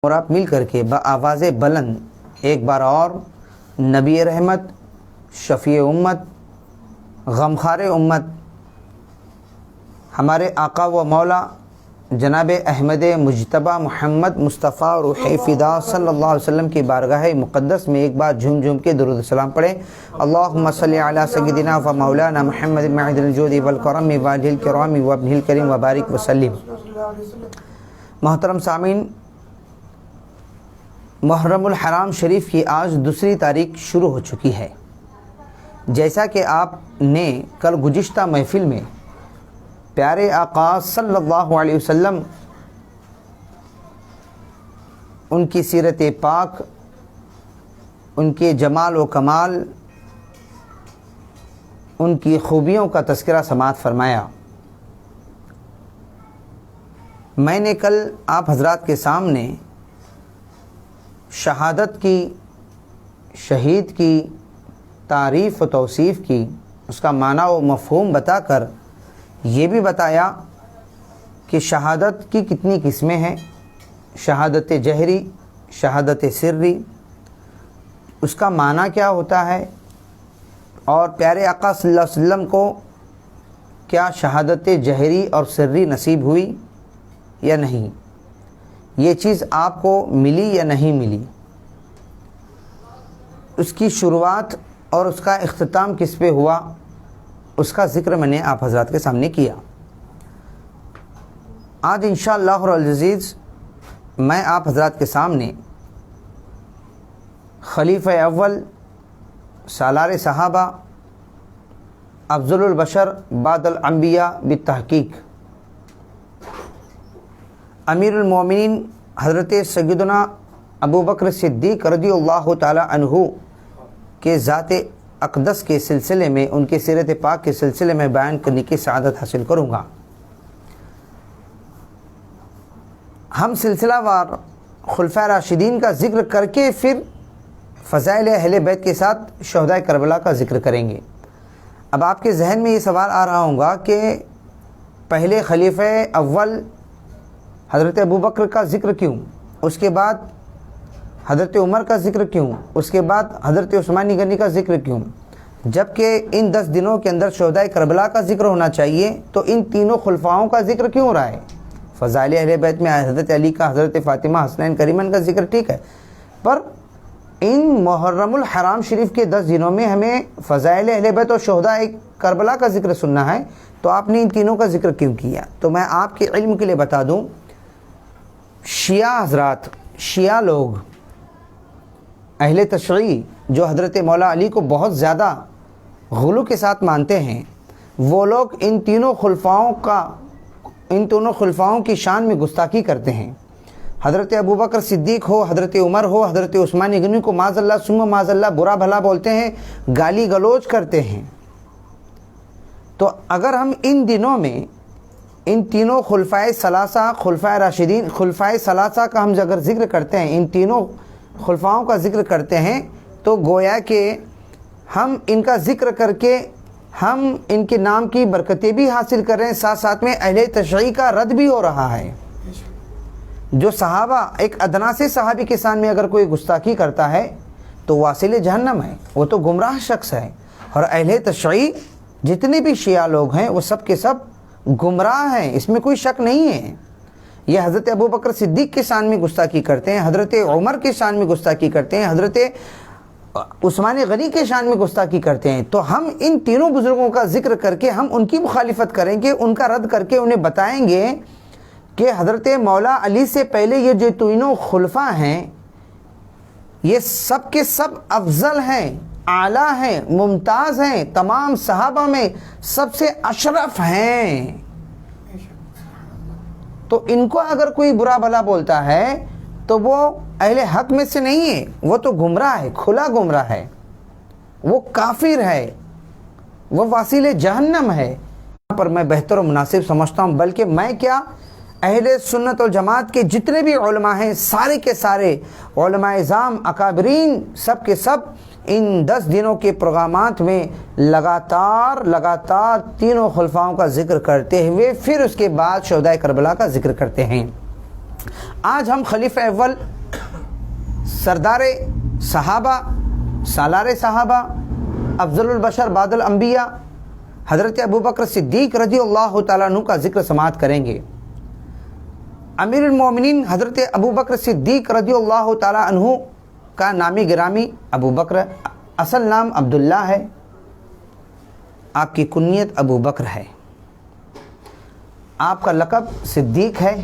اور آپ مل کر کے بآواز بلند ایک بار اور نبی رحمت، شفیع امت، غمخوار امت، ہمارے آقا و مولا جناب احمد مجتبیٰ محمد مصطفیٰ روح فدا صلی اللہ علیہ وسلم کی بارگاہ مقدس میں ایک بار جھوم جھوم کے درود السلام پڑھیں۔ اللہم صلی علی سیدنا و مولانا محمد معدن الجود والکرم واجہ الکرام وابنہ الکریم وبارک وسلم۔ محترم سامعین، محرم الحرام شریف کی آج دوسری تاریخ شروع ہو چکی ہے۔ جیسا کہ آپ نے کل گزشتہ محفل میں پیارے آقا صلی اللہ علیہ وسلم ان کی سیرت پاک، ان کے جمال و کمال، ان کی خوبیوں کا تذکرہ سماعت فرمایا۔ میں نے کل آپ حضرات کے سامنے شہادت کی، شہید کی تعریف و توصیف کی، اس کا معنی و مفہوم بتا کر یہ بھی بتایا کہ شہادت کی کتنی قسمیں ہیں، شہادت جہری، شہادت سری، اس کا معنی کیا ہوتا ہے، اور پیارے آقا صلی اللہ علیہ وسلم کو کیا شہادت جہری اور سری نصیب ہوئی یا نہیں، یہ چیز آپ کو ملی یا نہیں ملی، اس کی شروعات اور اس کا اختتام کس پہ ہوا، اس کا ذکر میں نے آپ حضرات کے سامنے کیا۔ آج انشاءاللہ العزیز میں آپ حضرات کے سامنے خلیفہ اول، سالار صحابہ، افضل البشر بعد الانبیاء بالتحقیق، امیر المومنین حضرت سیدنا ابوبکر صدیق رضی اللہ تعالی عنہ کے ذات اقدس کے سلسلے میں، ان کے سیرت پاک کے سلسلے میں بیان کرنے کی سعادت حاصل کروں گا۔ ہم سلسلہ وار خلفائے راشدین کا ذکر کر کے پھر فضائل اہل بیت کے ساتھ شہداء کربلا کا ذکر کریں گے۔ اب آپ کے ذہن میں یہ سوال آ رہا ہوگا کہ پہلے خلیفہ اول حضرت ابوبکر کا ذکر کیوں، اس کے بعد حضرت عمر کا ذکر کیوں، اس کے بعد حضرت عثمان غنی کا ذکر کیوں، جبکہ ان 10 دنوں کے اندر شہداء کربلا کا ذکر ہونا چاہیے، تو ان تینوں خلفاؤں کا ذکر کیوں ہو رہا ہے؟ فضائل اہل بیت میں حضرت علی کا، حضرت فاطمہ، حسنین کریمن کا ذکر ٹھیک ہے، پر ان محرم الحرام شریف کے 10 دنوں میں ہمیں فضائل اہل بیت اور شہداء کربلا کا ذکر سننا ہے، تو آپ نے ان تینوں کا ذکر کیوں کیا؟ تو میں آپ کے علم کے لیے بتا دوں، شیعہ حضرات، شیعہ لوگ، اہل تشیع جو حضرت مولا علی کو بہت زیادہ غلو کے ساتھ مانتے ہیں، وہ لوگ ان تینوں خلفاؤں کی شان میں گستاخی کرتے ہیں۔ حضرت ابوبکر صدیق ہو، حضرت عمر ہو، حضرت عثمان غنی کو معاذ اللہ ثم معاذ اللہ برا بھلا بولتے ہیں، گالی گلوچ کرتے ہیں۔ تو اگر ہم ان دنوں میں ان تینوں خلفائے ثلاثہ، خلفائے راشدین، خلفائے ثلاثہ کا ہم اگر ذکر کرتے ہیں، ان تینوں خلفاؤں کا ذکر کرتے ہیں، تو گویا کہ ہم ان کا ذکر کر کے ہم ان کے نام کی برکتیں بھی حاصل کر رہے ہیں، ساتھ ساتھ میں اہل تشیع کا رد بھی ہو رہا ہے۔ جو صحابہ، ایک ادنا سے صحابی کے سان میں اگر کوئی گستاخی کرتا ہے تو واصل جہنم ہے، وہ تو گمراہ شخص ہے، اور اہل تشیع جتنے بھی شیعہ لوگ ہیں وہ سب کے سب گمراہ ہیں، اس میں کوئی شک نہیں ہے۔ یہ حضرت ابوبکر صدیق کے شان میں گستاخی کرتے ہیں، حضرت عمر کے شان میں گستاخی کرتے ہیں، حضرت عثمان غنی کے شان میں گستاخی کرتے ہیں، تو ہم ان تینوں بزرگوں کا ذکر کر کے ہم ان کی مخالفت کریں گے، ان کا رد کر کے انہیں بتائیں گے کہ حضرت مولا علی سے پہلے یہ جو تینوں خلفاء ہیں، یہ سب کے سب افضل ہیں، اعلیٰ ہیں، ممتاز ہیں، تمام صحابہ میں سب سے اشرف ہیں۔ تو ان کو اگر کوئی برا بھلا بولتا ہے تو وہ اہل حق میں سے نہیں ہے، وہ تو گمراہ ہے، کھلا گمراہ ہے، وہ کافر ہے، وہ واصل جہنم ہے۔ یہاں پر میں بہتر و مناسب سمجھتا ہوں، بلکہ میں کیا، اہل سنت والجماعت کے جتنے بھی علماء ہیں، سارے کے سارے علماء اعظام، اکابرین، سب کے سب ان 10 دنوں کے پروگرامات میں لگاتار تینوں خلفاؤں کا ذکر کرتے ہوئے پھر اس کے بعد شہداء کربلا کا ذکر کرتے ہیں۔ آج ہم خلیفہ اول سردار صحابہ سالار صحابہ افضل البشر بعد الانبیاء حضرت ابوبکر صدیق رضی اللہ تعالیٰ عنہ کا ذکر سماعت کریں گے۔ امیر المومنین حضرت ابوبکر صدیق رضی اللہ تعالیٰ عنہ کا نامی گرامی ابوبکر، اصل نام عبداللہ ہے، آپ کی کنیت ابوبکر ہے، آپ کا لقب صدیق ہے،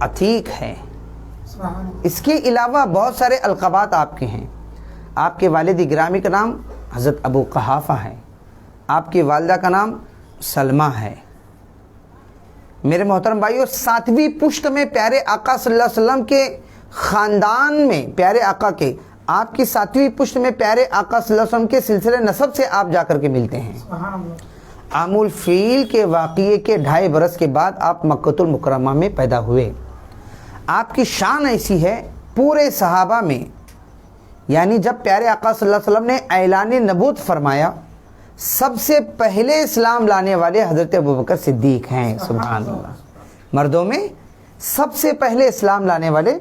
عتیق ہے۔ اس کے علاوہ بہت سارے القابات آپ کے ہیں۔ آپ کے والد گرامی کا نام حضرت ابو قحافہ ہے، آپ کی والدہ کا نام سلمہ ہے۔ میرے محترم بھائیو، 7ویں پشت میں پیارے آقا صلی اللہ علیہ وسلم کے خاندان میں، پیارے آقا کے، آپ کی 7ویں پشت میں پیارے آقا صلی اللہ علیہ وسلم کے سلسلے نسب سے آپ جا کر کے ملتے ہیں۔ عام الفیل کے واقعے کے 2.5 برس کے بعد آپ مکۃ المکرمہ میں پیدا ہوئے۔ آپ کی شان ایسی ہے پورے صحابہ میں، یعنی جب پیارے آقا صلی اللہ علیہ وسلم نے اعلان نبوت فرمایا، سب سے پہلے اسلام لانے والے حضرت ابوبکر صدیق ہیں۔ سبحان اللہ، مردوں میں سب سے پہلے اسلام لانے والے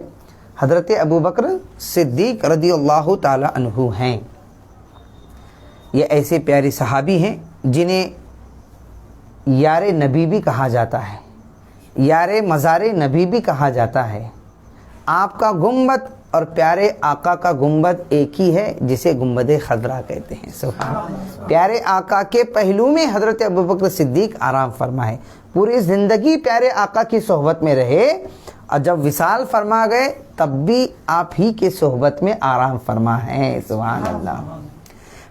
حضرت ابوبکر صدیق رضی اللہ تعالی عنہ ہیں۔ یہ ایسے پیارے صحابی ہیں جنہیں یار نبی بھی کہا جاتا ہے، یار مزار نبی بھی کہا جاتا ہے۔ آپ کا گنبد اور پیارے آقا کا گنبد ایک ہی ہے، جسے گنبد خضرا کہتے ہیں۔ سبحان اللہ، پیارے آقا کے پہلو میں حضرت ابوبکر صدیق آرام فرما ہے، پوری زندگی پیارے آقا کی صحبت میں رہے، اور جب وصال فرما گئے تب بھی آپ ہی کے صحبت میں آرام فرما ہے۔ سبحان اللہ،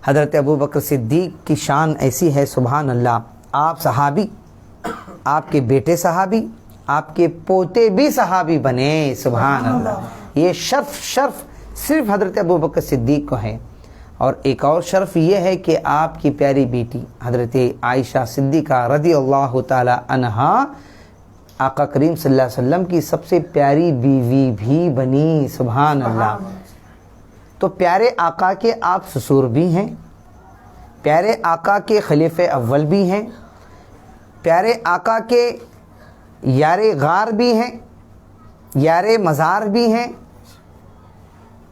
حضرت ابوبکر صدیق کی شان ایسی ہے، سبحان اللہ، آپ صحابی، آپ کے بیٹے صحابی، آپ کے پوتے بھی صحابی بنے۔ سبحان اللہ، یہ شرف صرف حضرت ابوبکر صدیق کو ہے۔ اور ایک اور شرف یہ ہے کہ آپ کی پیاری بیٹی حضرت عائشہ صدیقہ رضی اللہ تعالی عنہا آقا کریم صلی اللہ علیہ وسلم کی سب سے پیاری بیوی بھی بنی۔ سبحان اللہ، تو پیارے آقا کے آپ سسر بھی ہیں، پیارے آقا کے خلیفہ اول بھی ہیں، پیارے آقا کے یار غار بھی ہیں، یار مزار بھی ہیں،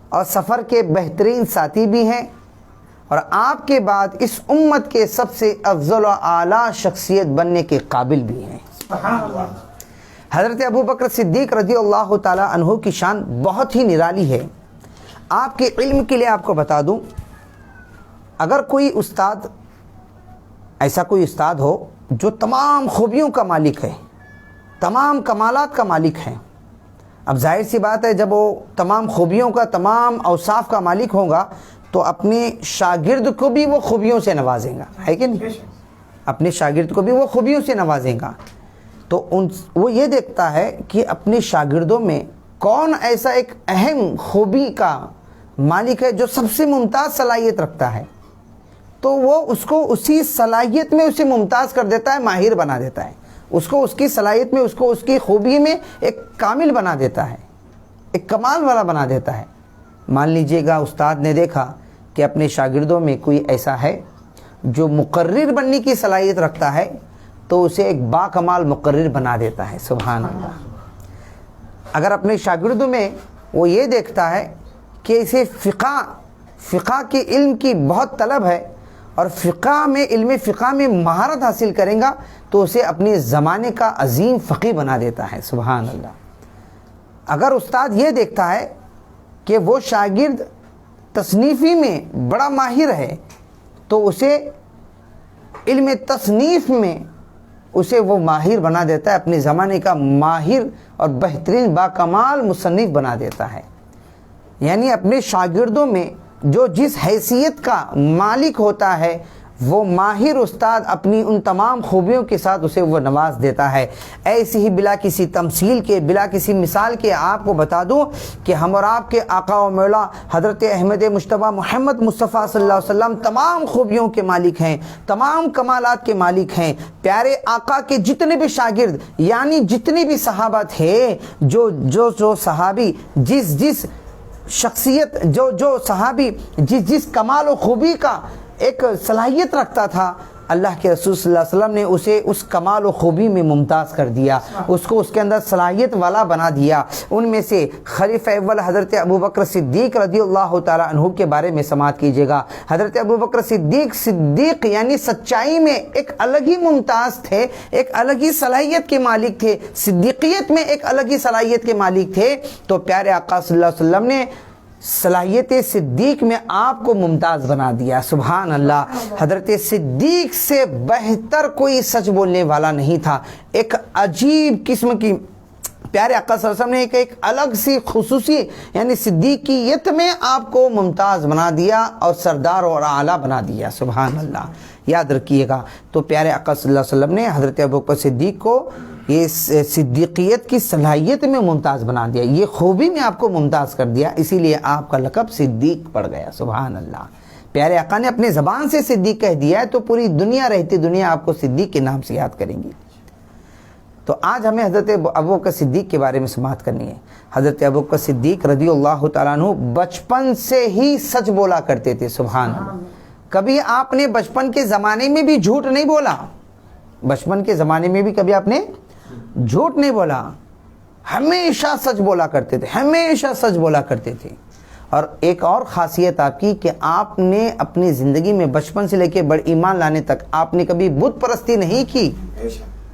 اور سفر کے بہترین ساتھی بھی ہیں، اور آپ کے بعد اس امت کے سب سے افضل و اعلیٰ شخصیت بننے کے قابل بھی ہیں۔ حضرت ابوبکر صدیق رضی اللہ تعالی عنہ کی شان بہت ہی نرالی ہے۔ آپ کے علم کے لیے آپ کو بتا دوں، اگر کوئی استاد، ایسا کوئی استاد ہو جو تمام خوبیوں کا مالک ہے، تمام کمالات کا مالک ہے، اب ظاہر سی بات ہے جب وہ تمام خوبیوں کا، تمام اوصاف کا مالک ہوگا تو اپنے شاگرد کو بھی وہ خوبیوں سے نوازیں گا، ہے کہ نہیں؟ اپنے شاگرد کو بھی وہ خوبیوں سے نوازیں گا، تو وہ یہ دیکھتا ہے کہ اپنے شاگردوں میں کون ایسا ایک اہم خوبی کا مالک ہے جو سب سے ممتاز صلاحیت رکھتا ہے، تو وہ اس کو اسی صلاحیت میں اسے ممتاز کر دیتا ہے، ماہر بنا دیتا ہے، اس کو اس کی صلاحیت میں، اس کو اس کی خوبی میں ایک کامل بنا دیتا ہے، ایک کمال والا بنا دیتا ہے۔ مان لیجئے گا استاد نے دیکھا کہ اپنے شاگردوں میں کوئی ایسا ہے جو مقرر بننے کی صلاحیت رکھتا ہے، تو اسے ایک با کمال مقرر بنا دیتا ہے۔ سبحان اللہ، اگر اپنے شاگردوں میں وہ یہ دیکھتا ہے کہ اسے فقہ کے علم کی بہت طلب ہے اور علم فقہ میں مہارت حاصل کرے گا، تو اسے اپنے زمانے کا عظیم فقیہ بنا دیتا ہے۔ سبحان اللہ، اگر استاد یہ دیکھتا ہے کہ وہ شاگرد تصنیفی میں بڑا ماہر ہے، تو اسے علم تصنیف میں اسے وہ ماہر بنا دیتا ہے، اپنے زمانے کا ماہر اور بہترین باکمال مصنف بنا دیتا ہے۔ یعنی اپنے شاگردوں میں جو جس حیثیت کا مالک ہوتا ہے، وہ ماہر استاد اپنی ان تمام خوبیوں کے ساتھ اسے وہ نواز دیتا ہے۔ ایسی ہی بلا کسی تمثیل کے، بلا کسی مثال کے آپ کو بتا دوں کہ ہم اور آپ کے آقا و مولا حضرت احمد مجتبیٰ محمد مصطفیٰ صلی اللہ علیہ وسلم تمام خوبیوں کے مالک ہیں، تمام کمالات کے مالک ہیں۔ پیارے آقا کے جتنے بھی شاگرد، یعنی جتنے بھی صحابہ تھے، جو صحابی جس شخصیت، جو صحابی جس کمال و خوبی کا ایک صلاحیت رکھتا تھا، اللہ کے رسول صلی اللہ علیہ وسلم نے اسے اس کمال و خوبی میں ممتاز کر دیا، اس کو اس کے اندر صلاحیت والا بنا دیا۔ ان میں سے خلیفہ اول حضرت ابوبکر صدیق رضی اللہ تعالیٰ عنہ کے بارے میں سماعت کیجیے گا۔ حضرت ابوبکر صدیق یعنی سچائی میں ایک الگ ہی ممتاز تھے، ایک الگ ہی صلاحیت کے مالک تھے، صدیقیت میں ایک الگ ہی صلاحیت کے مالک تھے۔ تو پیارے آقا صلی اللہ علیہ وسلم نے صلاحیت صدیق میں آپ کو ممتاز بنا دیا۔ سبحان اللہ، حضرت صدیق سے بہتر کوئی سچ بولنے والا نہیں تھا۔ ایک عجیب قسم کی پیارے آقا صلی اللہ علیہ وسلم نے ایک الگ سی خصوصی یعنی صدیقیت میں آپ کو ممتاز بنا دیا اور سردار اور اعلیٰ بنا دیا۔ سبحان اللہ، یاد رکھیے گا۔ تو پیارے آقا صلی اللہ علیہ وسلم نے حضرت ابوبکر صدیق کو یہ صدیقیت کی صلاحیت میں ممتاز بنا دیا، یہ خوبی میں آپ کو ممتاز کر دیا، اسی لیے آپ کا لقب صدیق پڑ گیا۔ سبحان اللہ، پیارے آقا نے اپنے زبان سے صدیق کہہ دیا ہے تو پوری دنیا رہتی دنیا آپ کو صدیق کے نام سے یاد کریں گی۔ تو آج ہمیں حضرت ابوبکر صدیق کے بارے میں سماعت کرنی ہے۔ حضرت ابوبکر صدیق رضی اللہ تعالیٰ عنہ بچپن سے ہی سچ بولا کرتے تھے۔ سبحان اللہ، کبھی آپ نے بچپن کے زمانے میں بھی جھوٹ نہیں بولا، بچپن کے زمانے میں بھی کبھی آپ نے جھوٹ نہیں بولا، ہمیشہ سچ بولا کرتے تھے، ہمیشہ سچ بولا کرتے تھے۔ اور ایک اور خاصیت آپ کی کہ آپ نے اپنی زندگی میں بچپن سے لے کے بڑے ایمان لانے تک آپ نے کبھی بت پرستی نہیں کی۔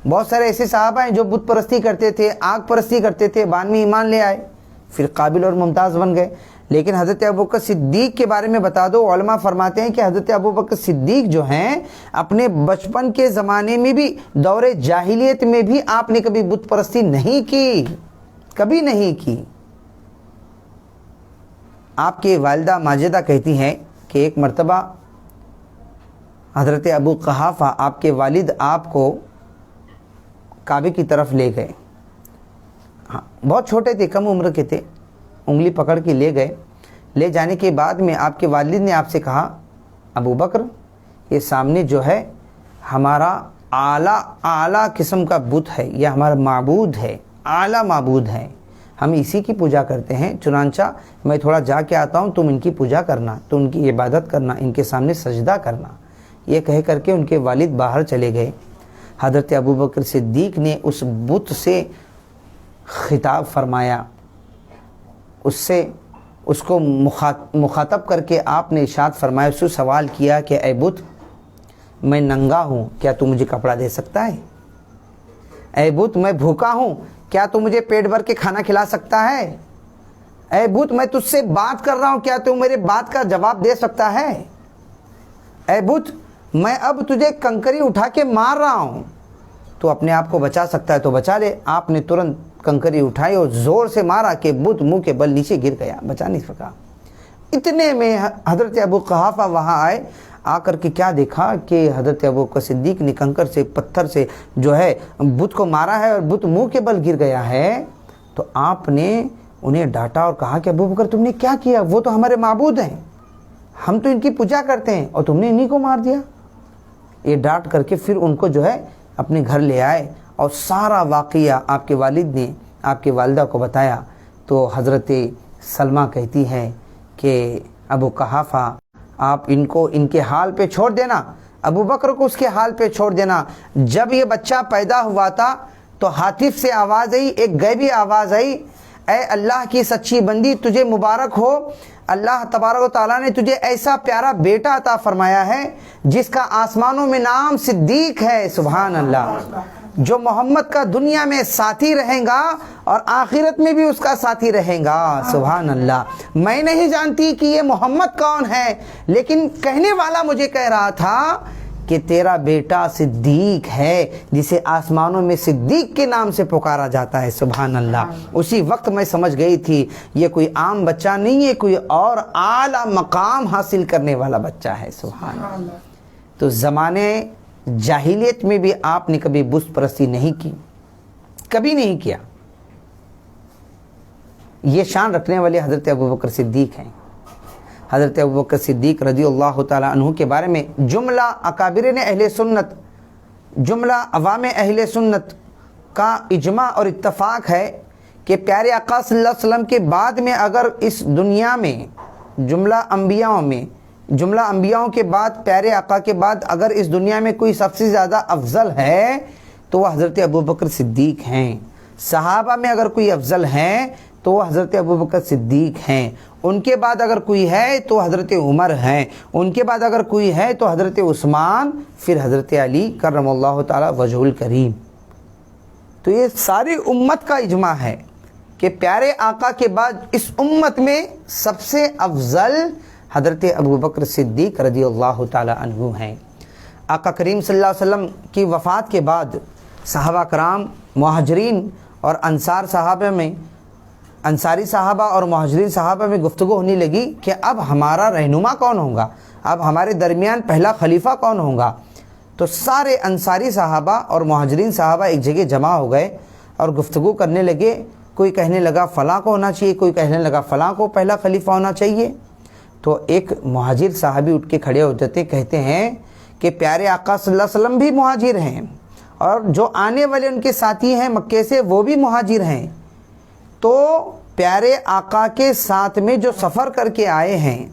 بہت سارے ایسے صحابہ ہیں جو بت پرستی کرتے تھے، آگ پرستی کرتے تھے، بعد میں ایمان لے آئے، پھر قابل اور ممتاز بن گئے۔ لیکن حضرت ابوبکر صدیق کے بارے میں بتا دو، علماء فرماتے ہیں کہ حضرت ابوبکر صدیق جو ہیں اپنے بچپن کے زمانے میں بھی، دور جاہلیت میں بھی آپ نے کبھی بت پرستی نہیں کی، کبھی نہیں کی۔ آپ کی والدہ ماجدہ کہتی ہیں کہ ایک مرتبہ حضرت ابو قحافہ آپ کے والد آپ کو کعبے کی طرف لے گئے، ہاں بہت چھوٹے تھے، کم عمر کے تھے، انگلی پکڑ کے لے گئے۔ لے جانے کے بعد میں آپ کے والد نے آپ سے کہا، ابو بکر یہ سامنے جو ہے ہمارا اعلیٰ قسم کا بت ہے، یہ ہمارا معبود ہے، اعلیٰ معبود ہے، ہم اسی کی پوجا کرتے ہیں، چنانچہ میں تھوڑا جا کے آتا ہوں، تم ان کی پوجا کرنا، تو ان کی عبادت کرنا، ان کے سامنے سجدہ کرنا۔ یہ کہہ کر کے ان کے والد باہر چلے گئے۔ حضرت ابوبکر صدیق نے اس بت سے خطاب فرمایا، اس کو مخاطب کر کے آپ نے ارشاد فرمایا، اس سے سوال کیا کہ اے بت، میں ننگا ہوں، کیا تو مجھے کپڑا دے سکتا ہے؟ اے بت، میں بھوکا ہوں، کیا تو مجھے پیٹ بھر کے کھانا کھلا سکتا ہے؟ اے بت، میں تجھ سے بات کر رہا ہوں، کیا تو میرے بات کا جواب دے سکتا ہے؟ اے بت، میں اب تجھے کنکری اٹھا کے مار رہا ہوں، تو اپنے آپ کو بچا سکتا ہے تو بچا لے۔ آپ نے ترنت کنکری اٹھائی اور زور سے مارا کہ بت منہ کے بل نیچے گر گیا، بچا نہیں سکا۔ اتنے میں حضرت ابو قحافہ وہاں آئے، آ کر کے کیا دیکھا کہ حضرت ابوبکر صدیق نے کنکر سے، پتھر سے جو ہے بت کو مارا ہے اور بت منہ کے بل گر گیا ہے۔ تو آپ نے انہیں ڈانٹا اور کہا کہ ابوبکر تم نے کیا کیا؟ وہ تو ہمارے معبود ہیں، ہم تو ان کی پوجا کرتے ہیں اور تم نے انہی کو مار دیا۔ یہ ڈانٹ کر کے پھر ان کو جو ہے اپنے گھر لے آئے اور سارا واقعہ آپ کے والد نے آپ کے والدہ کو بتایا۔ تو حضرت سلمہ کہتی ہے کہ ابو قحافہ آپ ان کے حال پہ چھوڑ دینا، ابو بکر کو اس کے حال پہ چھوڑ دینا۔ جب یہ بچہ پیدا ہوا تھا تو ہاتف سے آواز آئی، ایک غیبی آواز آئی، اے اللہ کی سچی بندی تجھے مبارک ہو، اللہ تبارک و تعالیٰ نے تجھے ایسا پیارا بیٹا عطا فرمایا ہے جس کا آسمانوں میں نام صدیق ہے۔ سبحان اللہ، جو محمد کا دنیا میں ساتھی رہے گا اور آخرت میں بھی اس کا ساتھی رہے گا۔ سبحان اللہ، میں نہیں جانتی کہ یہ محمد کون ہے، لیکن کہنے والا مجھے کہہ رہا تھا کہ تیرا بیٹا صدیق ہے جسے آسمانوں میں صدیق کے نام سے پکارا جاتا ہے۔ سبحان اللہ، اسی وقت میں سمجھ گئی تھی یہ کوئی عام بچہ نہیں ہے، کوئی اور اعلیٰ مقام حاصل کرنے والا بچہ ہے۔ سبحان اللہ۔ تو زمانے جاہلیت میں بھی آپ نے کبھی بت پرستی نہیں کی، کبھی نہیں کیا۔ یہ شان رکھنے والے حضرت ابوبکر صدیق ہیں۔ حضرت ابوبکر صدیق رضی اللہ تعالیٰ عنہ کے بارے میں جملہ اکابرین اہل سنت، جملہ عوام اہل سنت کا اجماع اور اتفاق ہے کہ پیارے آقا صلی اللہ علیہ وسلم کے بعد میں اگر اس دنیا میں جملہ انبیاء میں جملہ انبیاؤں کے بعد پیارے آقا کے بعد اگر اس دنیا میں کوئی سب سے زیادہ افضل ہے تو وہ حضرت ابوبکر صدیق ہیں۔ صحابہ میں اگر کوئی افضل ہیں تو وہ حضرت ابوبکر صدیق ہیں۔ ان کے بعد اگر کوئی ہے تو حضرت عمر ہیں۔ ان کے بعد اگر کوئی ہے تو حضرت عثمان، پھر حضرت علی کرم اللہ تعالی وجہ الکریم۔ تو یہ ساری امت کا اجماع ہے کہ پیارے آقا کے بعد اس امت میں سب سے افضل حضرت ابوبکر صدیق رضی اللہ تعالی عنہ ہیں۔ آقا کریم صلی اللہ علیہ وسلم کی وفات کے بعد صحابہ کرام، مہاجرین اور انصار صحابہ میں، انصاری صحابہ اور مہاجرین صحابہ میں گفتگو ہونے لگی کہ اب ہمارا رہنما کون ہوگا، اب ہمارے درمیان پہلا خلیفہ کون ہوگا۔ تو سارے انصاری صحابہ اور مہاجرین صحابہ ایک جگہ جمع ہو گئے اور گفتگو کرنے لگے۔ کوئی کہنے لگا فلاں کو ہونا چاہیے، کوئی کہنے لگا فلاں کو پہلا خلیفہ ہونا چاہیے۔ تو ایک مہاجر صحابی اٹھ کے کھڑے ہو جاتے، کہتے ہیں کہ پیارے آقا صلی اللہ علیہ وسلم بھی مہاجر ہیں اور جو آنے والے ان کے ساتھی ہیں مکے سے وہ بھی مہاجر ہیں، تو پیارے آقا کے ساتھ میں جو سفر کر کے آئے ہیں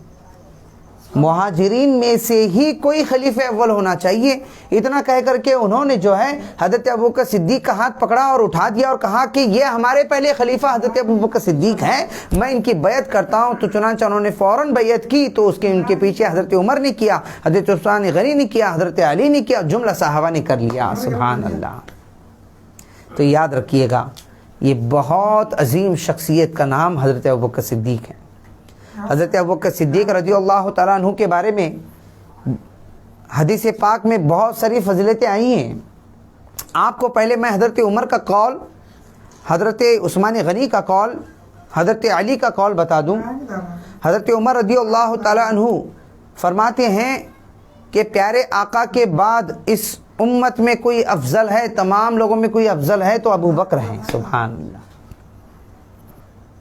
مہاجرین میں سے ہی کوئی خلیفہ اول ہونا چاہیے۔ اتنا کہہ کر کے انہوں نے جو ہے حضرت ابوبکر صدیق کا ہاتھ پکڑا اور اٹھا دیا اور کہا کہ یہ ہمارے پہلے خلیفہ حضرت ابوبکر صدیق ہیں، میں ان کی بیعت کرتا ہوں۔ تو چنانچہ انہوں نے فوراً بیعت کی، تو ان کے پیچھے حضرت عمر نے کیا، حضرت عثمان غنی نے کیا، حضرت علی نے کیا، جملہ صحابہ نے کر لیا۔ سبحان اللہ۔ تو یاد رکھیے گا یہ بہت عظیم شخصیت کا نام حضرت ابوبکر صدیق ہے۔ حضرت ابوبکر صدیق رضی اللہ تعالیٰ عنہ کے بارے میں حدیث پاک میں بہت ساری فضیلتیں آئی ہیں۔ آپ کو پہلے میں حضرت عمر کا قول، حضرت عثمان غنی کا قول، حضرت علی کا قول بتا دوں۔ حضرت عمر رضی اللہ تعالیٰ عنہ فرماتے ہیں کہ پیارے آقا کے بعد اس امت میں کوئی افضل ہے، تمام لوگوں میں کوئی افضل ہے تو ابوبکر ہیں۔ سبحان اللہ۔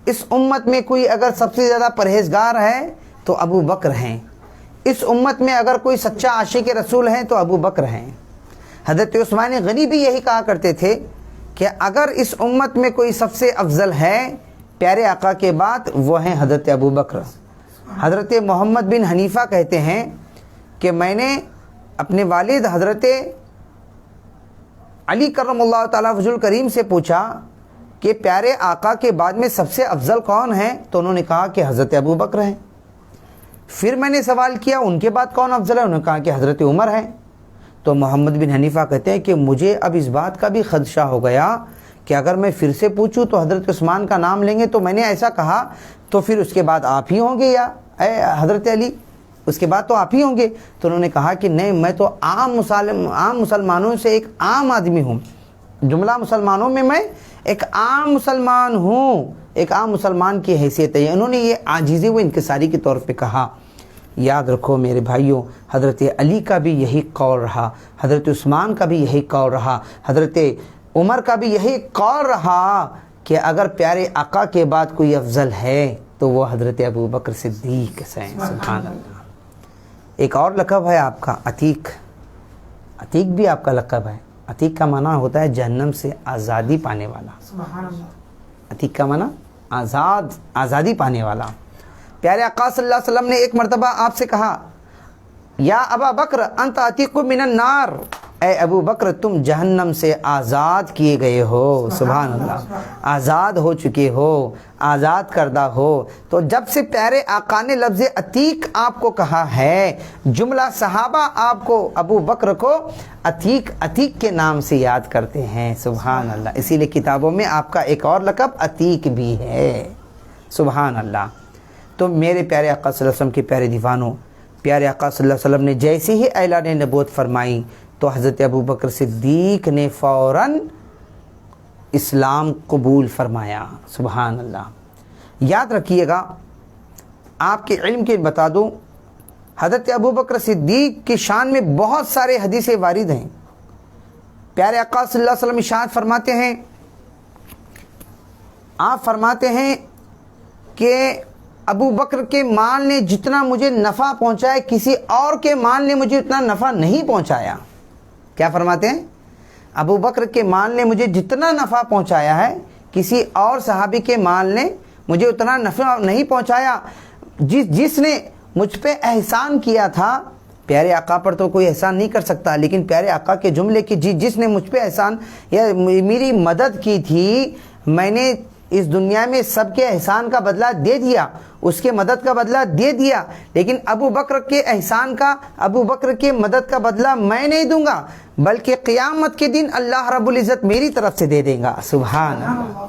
اس امت میں کوئی اگر سب سے زیادہ پرہیزگار ہے تو ابوبکر ہیں۔ اس امت میں اگر کوئی سچا عاشق رسول ہے تو ابوبکر ہیں۔ حضرت عثمان غنی بھی یہی کہا کرتے تھے کہ اگر اس امت میں کوئی سب سے افضل ہے پیارے آقا کے بعد وہ ہیں حضرت ابوبکر۔ حضرت محمد بن حنیفہ کہتے ہیں کہ میں نے اپنے والد حضرت علی کرم اللہ تعالیٰ وجہ الکریم سے پوچھا کہ پیارے آقا کے بعد میں سب سے افضل کون ہے، تو انہوں نے کہا کہ حضرت ابوبکر ہیں۔ پھر میں نے سوال کیا ان کے بعد کون افضل ہے، انہوں نے کہا کہ حضرت عمر ہے۔ تو محمد بن حنیفہ کہتے ہیں کہ مجھے اب اس بات کا بھی خدشہ ہو گیا کہ اگر میں پھر سے پوچھوں تو حضرت عثمان کا نام لیں گے، تو میں نے ایسا کہا تو پھر اس کے بعد آپ ہی ہوں گے یا اے حضرت علی، اس کے بعد تو آپ ہی ہوں گے۔ تو انہوں نے کہا کہ نہیں، میں تو عام مسلمانوں سے ایک عام آدمی ہوں، جملہ مسلمانوں میں میں ایک عام مسلمان ہوں، ایک عام مسلمان کی حیثیت ہے۔ انہوں نے یہ عاجزی و انکساری کے طور پہ کہا۔ یاد رکھو میرے بھائیوں، حضرت علی کا بھی یہی قول رہا، حضرت عثمان کا بھی یہی قول رہا، حضرت عمر کا بھی یہی قول رہا کہ اگر پیارے آقا کے بعد کوئی افضل ہے تو وہ حضرت ابوبکر صدیق ہیں۔ سبحان اللہ۔ ایک اور لقب ہے آپ کا عتیق۔ عتیق بھی آپ کا لقب ہے۔ عتیق کا معنی ہوتا ہے جہنم سے آزادی پانے والا۔ سبحان اللہ۔ عتیق کا معنی آزادی پانے والا۔ پیارے آقا صلی اللہ علیہ وسلم نے ایک مرتبہ آپ سے کہا یا ابا بکر انت عتیق من النار، اے ابو بکر تم جہنم سے آزاد کیے گئے ہو۔ سبحان اللہ، آزاد ہو چکے ہو، آزاد کردہ ہو۔ تو جب سے پیارے آقا نے لفظ عتیق آپ کو کہا ہے، جملہ صحابہ آپ کو ابو بکر کو عتیق کے نام سے یاد کرتے ہیں۔ سبحان اللہ۔ اسی لیے کتابوں میں آپ کا ایک اور لقب عتیق بھی ہے۔ سبحان اللہ۔ تو میرے پیارے آقا صلی اللہ علیہ وسلم کے پیارے دیوانوں، پیارے آقا صلی اللہ علیہ وسلم نے جیسے ہی اعلان نبوت فرمائی تو حضرت ابوبکر صدیق نے فوراً اسلام قبول فرمایا۔ سبحان اللہ۔ یاد رکھیے گا، آپ کے علم کے بتا دوں، حضرت ابوبکر صدیق کی شان میں بہت سارے حدیثیں وارد ہیں۔ پیارے آقا صلی اللہ علیہ وسلم ارشاد فرماتے ہیں، آپ فرماتے ہیں کہ ابو بکر کے مال نے جتنا مجھے نفع پہنچایا کسی اور کے مال نے مجھے اتنا نفع نہیں پہنچایا۔ کیا فرماتے ہیں؟ ابو بکر کے مال نے مجھے جتنا نفع پہنچایا ہے کسی اور صحابی کے مال نے مجھے اتنا نفع نہیں پہنچایا۔ جس نے مجھ پہ احسان کیا تھا. پیارے آقا پر تو کوئی احسان نہیں کر سکتا, لیکن پیارے آقا کے جملے کی جس نے مجھ پہ احسان یا میری مدد کی تھی, میں نے اس دنیا میں سب کے احسان کا بدلہ دے دیا, اس کے مدد کا بدلہ دے دیا, لیکن ابو بکر کے احسان کا, ابو بکر کے مدد کا بدلہ میں نہیں دوں گا, بلکہ قیامت کے دن اللہ رب العزت میری طرف سے دے دیں گا. سبحان اللہ,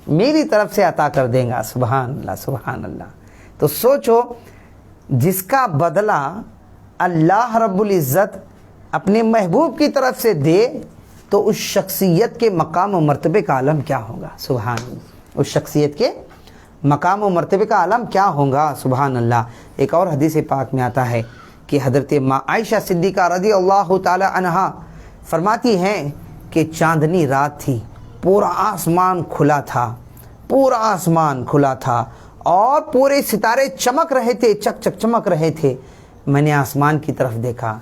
میری طرف سے عطا کر دیں گا. سبحان اللہ, سبحان اللہ. تو سوچو, جس کا بدلہ اللہ رب العزت اپنے محبوب کی طرف سے دے تو اس شخصیت کے مقام و مرتبے کا عالم کیا ہوگا. سبحان اللہ, اس شخصیت کے مقام و مرتبے کا عالم کیا ہوگا. سبحان اللہ. ایک اور حدیث پاک میں آتا ہے کہ حضرت ماں عائشہ صدیقہ رضی اللہ تعالی عنہا فرماتی ہیں کہ چاندنی رات تھی, پورا آسمان کھلا تھا, پورا آسمان کھلا تھا اور پورے ستارے چمک رہے تھے, چک چک چمک رہے تھے. میں نے آسمان کی طرف دیکھا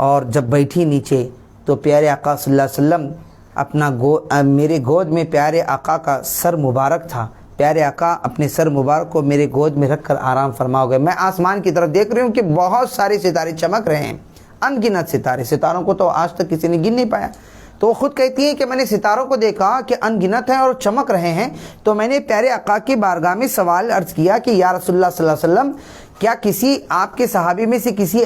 اور جب بیٹھی نیچے تو پیارے آقا صلی اللہ علیہ وسلم میرے گود میں پیارے آقا کا سر مبارک تھا. پیارے آقا اپنے سر مبارک کو میرے گود میں رکھ کر آرام فرما ہو گئے. میں آسمان کی طرف دیکھ رہی ہوں کہ بہت سارے ستارے چمک رہے ہیں, ان گنت ستارے. ستاروں کو تو آج تک کسی نے گن نہیں پایا. تو وہ خود کہتی ہیں کہ میں نے ستاروں کو دیکھا کہ ان گنت ہیں اور چمک رہے ہیں. تو میں نے پیارے آقا کی بارگاہ میں سوال عرض کیا کہ یا رسول اللہ صلی اللہ علیہ وسلم, کیا کسی آپ کے صحابی میں سے کسی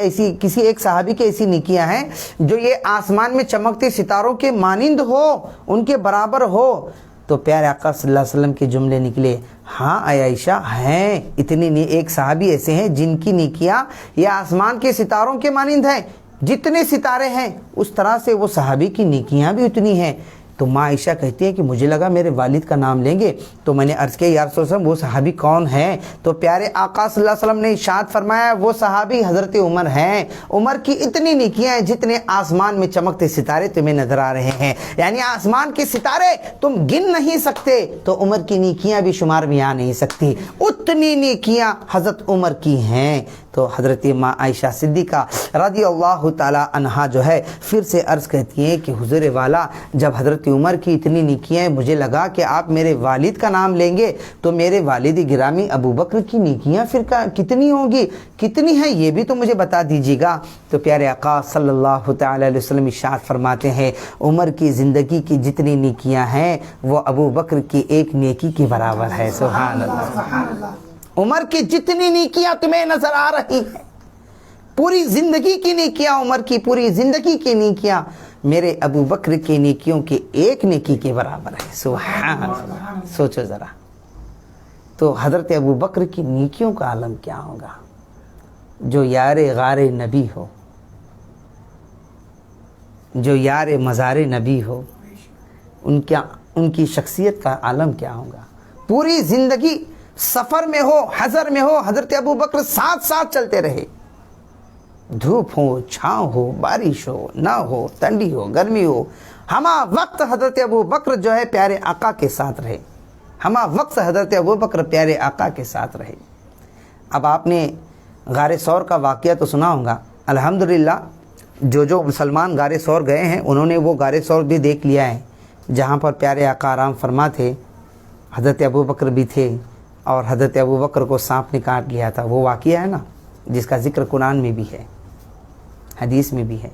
ایک صحابی کی ایسی نیکیاں ہیں جو یہ آسمان میں چمکتے ستاروں کے مانند ہو, ان کے برابر ہو؟ تو پیارے آقا صلی اللہ علیہ وسلم کے جملے نکلے, ہاں اے عائشہ ہیں, اتنی ایک صحابی ایسے ہیں جن کی نیکیاں یہ آسمان کے ستاروں کے مانند ہیں. جتنے ستارے ہیں اس طرح سے وہ صحابی کی نیکیاں بھی اتنی ہیں. تو ماں عائشہ کہتی ہیں کہ مجھے لگا میرے والد کا نام لیں گے, تو میں نے عرض کیا یا رسول اللہ وہ صحابی کون ہیں؟ تو پیارے آقا صلی اللہ علیہ وسلم نے ارشاد فرمایا وہ صحابی حضرت عمر ہیں. عمر کی اتنی نیکیاں ہیں جتنے آسمان میں چمکتے ستارے تمہیں نظر آ رہے ہیں, یعنی آسمان کے ستارے تم گن نہیں سکتے تو عمر کی نیکیاں بھی شمار میں آ نہیں سکتی, اتنی نیکیاں حضرت عمر کی ہیں. تو حضرت ماں عائشہ صدیقہ رضی اللہ تعالی عنہا جو ہے پھر سے عرض کرتی ہیں کہ حضور والا, جب حضرت عمر کی اتنی نیکیاں ہیں, مجھے لگا کہ آپ میرے والد کا نام لیں گے, تو میرے والد گرامی ابو بکر کی نیکیاں پھر کتنی ہوں گی, کتنی ہیں یہ بھی تو مجھے بتا دیجیے گا. تو پیارے آقا صلی اللہ تعالی علیہ وسلم ارشاد فرماتے ہیں عمر کی زندگی کی جتنی نیکیاں ہیں وہ ابو بکر کی ایک نیکی کے برابر ہے. سبحان اللہ. عمر کی جتنی نیکیاں تمہیں نظر آ رہی ہیں, پوری زندگی کی نیکیاں, عمر کی پوری زندگی کی نیکیاں میرے ابو بکر کی نیکیوں کے ایک نیکی کے برابر ہے. سبحان اللہ. سوچو ذرا, تو حضرت ابو بکر کی نیکیوں کا عالم کیا ہوگا جو یار غار نبی ہو, جو یار مزار نبی ہو, ان کی شخصیت کا عالم کیا ہوگا. پوری زندگی سفر میں ہو, حضر میں ہو, حضرت ابو بکر ساتھ ساتھ چلتے رہے, دھوپ ہو, چھاؤں ہو, بارش ہو, نہ ہو, ٹھنڈی ہو, گرمی ہو, ہما وقت حضرت ابو بکر جو ہے پیارے آقا کے ساتھ رہے, ہما وقت حضرت ابو بکر پیارے آقا کے ساتھ رہے. اب آپ نے غار ثور کا واقعہ تو سنا ہوگا. الحمدللہ جو مسلمان غار ثور گئے ہیں انہوں نے وہ غار ثور بھی دیکھ لیا ہے جہاں پر پیارے آقا آرام فرما تھے, حضرت ابو بکر بھی تھے اور حضرت ابو بکر کو سانپ نے کاٹ لیا تھا. وہ واقعہ ہے نا جس کا ذکر قرآن میں بھی ہے, حدیث میں بھی ہے.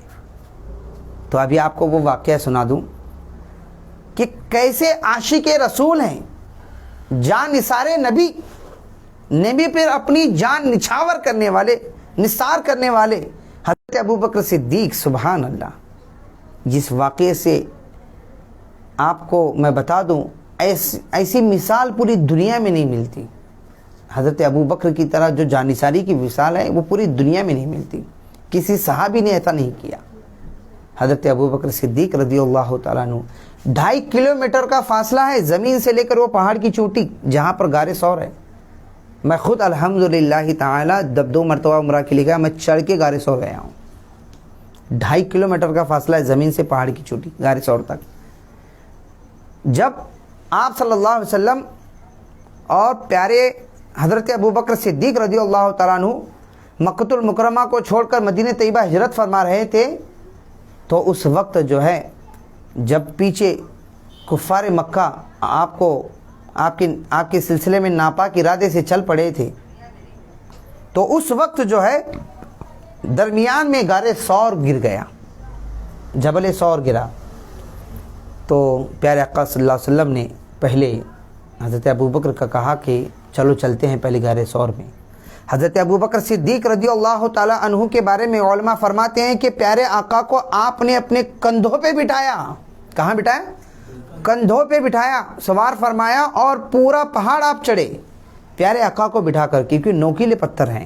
تو ابھی آپ کو وہ واقعہ سنا دوں کہ کیسے عاشق رسول ہیں, جان نثار نبی پر اپنی جان نچھاور کرنے والے, نثار کرنے والے حضرت ابو بکر صدیق. سبحان اللہ. جس واقعے سے آپ کو میں بتا دوں ایسی مثال پوری دنیا میں نہیں ملتی. حضرت ابو بکر کی طرح جو جانثاری کی مثال ہے وہ پوری دنیا میں نہیں ملتی, کسی صحابی نے ایسا نہیں کیا. حضرت ابو بکر صدیق رضی اللہ تعالیٰ عنہ 2.5 کلومیٹر کا فاصلہ ہے زمین سے لے کر وہ پہاڑ کی چوٹی جہاں پر غار ثور ہے. میں خود الحمدللہ تعالیٰ جب 2 مرتبہ عمرہ کے لیے گیا, میں چڑھ کے غار ثور گیا ہوں. 2.5 کلومیٹر کا فاصلہ ہے زمین سے پہاڑ کی چوٹی غار ثور تک. جب آپ صلی اللہ علیہ وسلم اور پیارے حضرت ابو بکر صدیق رضی اللہ تعالیٰ عنہ مکۃ المکرمہ کو چھوڑ کر مدینہ طیبہ ہجرت فرما رہے تھے, تو اس وقت جو ہے جب پیچھے کفار مکہ آپ کے سلسلے میں ناپاک ارادے سے چل پڑے تھے, تو اس وقت جو ہے درمیان میں غار ثور گر گیا، جبل ثور گرا، تو پیارے آقا صلی اللہ علیہ وسلم نے پہلے حضرت ابوبکر کا کہا کہ چلو چلتے ہیں پہلے غار ثور میں۔ حضرت ابوبکر صدیق رضی اللہ تعالیٰ عنہ کے بارے میں علماء فرماتے ہیں کہ پیارے آقا کو آپ نے اپنے کندھوں پہ بٹھایا۔ کہاں بٹھایا؟ کندھوں پہ بٹھایا، سوار فرمایا اور پورا پہاڑ آپ چڑھے پیارے آقا کو بٹھا کر، کیونکہ نوکیلے پتھر ہیں،